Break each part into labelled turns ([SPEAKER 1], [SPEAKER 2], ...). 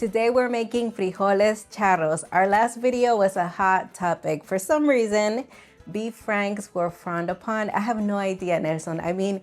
[SPEAKER 1] Today we're making frijoles charros. Our last video was a hot topic. For some reason, beef franks were frowned upon. I have no idea, Nelson. I mean,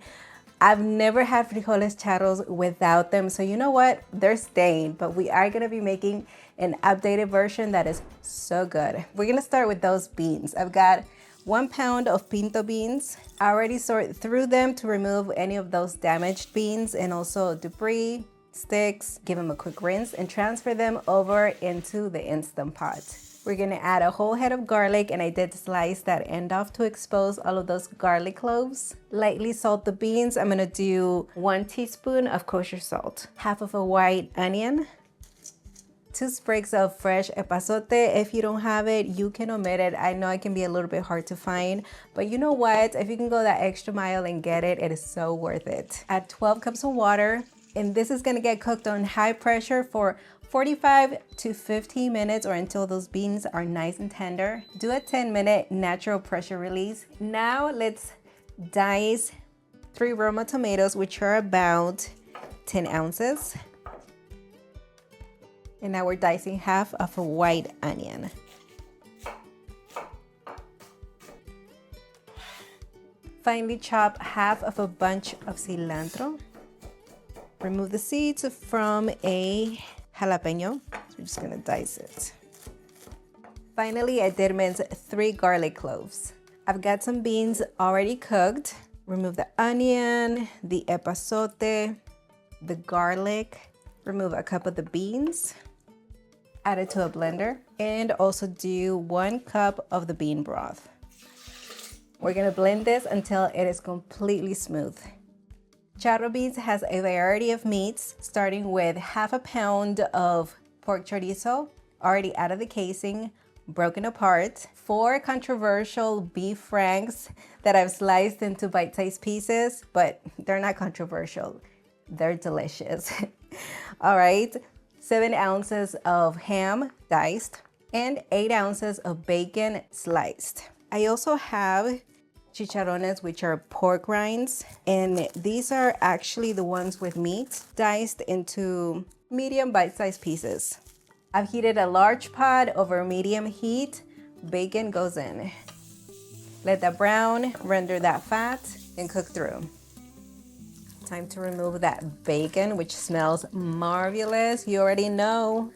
[SPEAKER 1] I've never had frijoles charros without them. So you know what? They're staying, but we are gonna be making an updated version that is so good. We're gonna start with those beans. I've got 1 pound of pinto beans. I already sorted through them to remove any of those damaged beans and also debris, sticks. Give them a quick rinse and transfer them over into the Instant Pot. We're gonna add a whole head of garlic, and I did slice that end off to expose all of those garlic cloves. Lightly salt the beans. I'm gonna do 1 teaspoon of kosher salt, half of a white onion, 2 sprigs of fresh epazote. If you don't have it, you can omit it. I know it can be a little bit hard to find, but you know what? If you can go that extra mile and get it, it is so worth it. Add 12 cups of water, and this is gonna get cooked on high pressure for 45 to 15 minutes or until those beans are nice and tender. Do a 10-minute natural pressure release. Now let's dice 3 Roma tomatoes, which are about 10 ounces. And now we're dicing half of a white onion. Finely chop half of a bunch of cilantro. Remove the seeds from a jalapeno. So we're just gonna dice it. Finally, I did mince 3 garlic cloves. I've got some beans already cooked. Remove the onion, the epazote, the garlic. Remove a cup of the beans. Add it to a blender, and also do 1 cup of the bean broth. We're gonna blend this until it is completely smooth. Charro beans has a variety of meats, starting with half a pound of pork chorizo, already out of the casing, broken apart, 4 controversial beef franks that I've sliced into bite-sized pieces, but they're not controversial. They're delicious. All right. 7 ounces of ham diced, and 8 ounces of bacon sliced. I also have chicharrones, which are pork rinds, and these are actually the ones with meat diced into medium bite-sized pieces. I've heated a large pot over medium heat. Bacon goes in. Let that brown, render that fat, and cook through. Time to remove that bacon, which smells marvelous. You already know.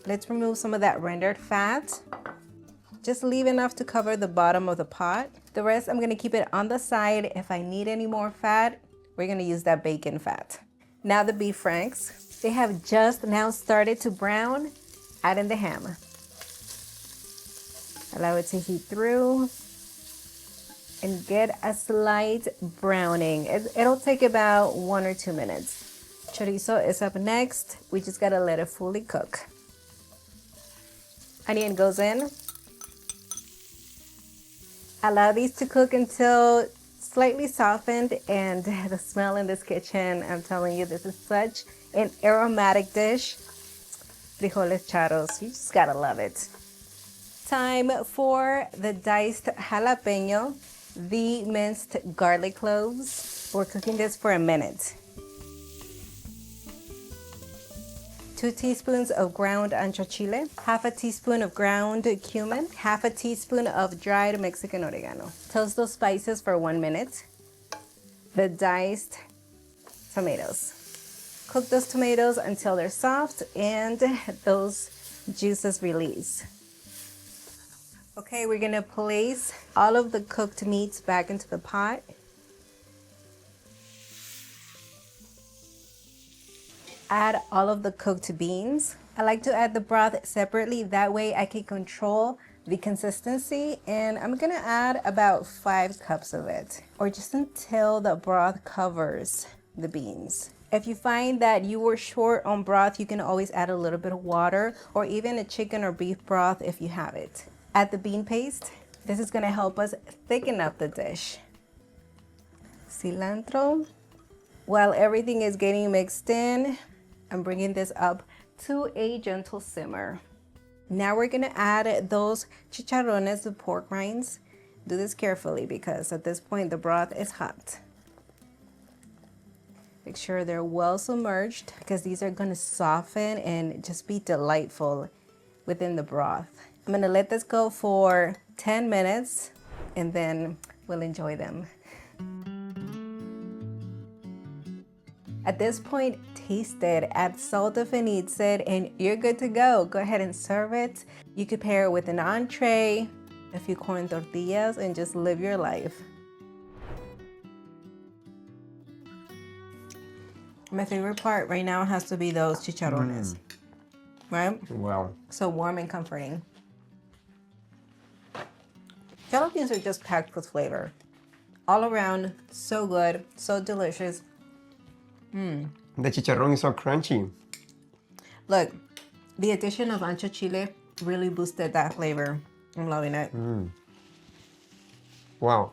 [SPEAKER 1] Let's remove some of that rendered fat. Just leave enough to cover the bottom of the pot. The rest, I'm gonna keep it on the side. If I need any more fat, we're gonna use that bacon fat. Now the beef franks. They have just now started to brown. Add in the ham. Allow it to heat through and get a slight browning. It'll take about 1 or 2 minutes. Chorizo is up next. We just gotta let it fully cook. Onion goes in. Allow these to cook until slightly softened, and the smell in this kitchen, I'm telling you, this is such an aromatic dish. Frijoles charros, you just gotta love it. Time for the diced jalapeno, the minced garlic cloves. We're cooking this for a minute. 2 teaspoons of ground ancho chile, half a teaspoon of ground cumin, half a teaspoon of dried Mexican oregano. Toast those spices for 1 minute. The diced tomatoes. Cook those tomatoes until they're soft and those juices release. Okay, we're gonna place all of the cooked meats back into the pot. Add all of the cooked beans. I like to add the broth separately. That way I can control the consistency, and I'm gonna add about 5 cups of it, or just until the broth covers the beans. If you find that you were short on broth, you can always add a little bit of water, or even a chicken or beef broth if you have it. Add the bean paste. This is gonna help us thicken up the dish. Cilantro. While everything is getting mixed in, I'm bringing this up to a gentle simmer. Now we're gonna add those chicharrones, the pork rinds. Do this carefully because at this point the broth is hot. Make sure they're well submerged because these are gonna soften and just be delightful within the broth. I'm gonna let this go for 10 minutes and then we'll enjoy them. At this point, taste it, add salt if it needs it, and you're good to go. Go ahead and serve it. You could pair it with an entree, a few corn tortillas, and just live your life. My favorite part right now has to be those chicharrones, right?
[SPEAKER 2] Wow.
[SPEAKER 1] So warm and comforting. Jalapenos are just packed with flavor. All around, so good, so delicious.
[SPEAKER 2] The chicharrón is so crunchy.
[SPEAKER 1] Look, the addition of ancho chile really boosted that flavor. I'm loving it.
[SPEAKER 2] Wow.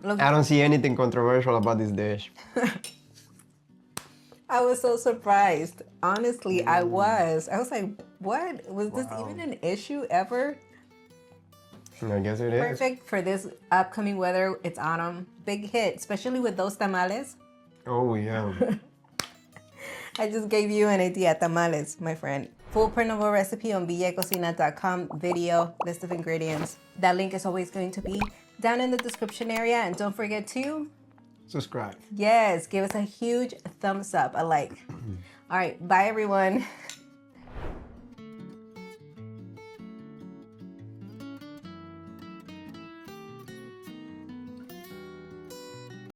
[SPEAKER 1] Look,
[SPEAKER 2] I don't see anything controversial about this dish.
[SPEAKER 1] I was so surprised. Honestly, I was. I was like, what? Was this even an issue ever?
[SPEAKER 2] I guess it is.
[SPEAKER 1] Perfect for this upcoming weather. It's autumn. Big hit, especially with those tamales.
[SPEAKER 2] Oh, yeah.
[SPEAKER 1] I just gave you an idea, tamales, my friend. Full printable recipe on villacocina.com, video, list of ingredients. That link is always going to be down in the description area. And don't forget to
[SPEAKER 2] Subscribe.
[SPEAKER 1] yes, give us a huge thumbs up, a like. All right, bye everyone.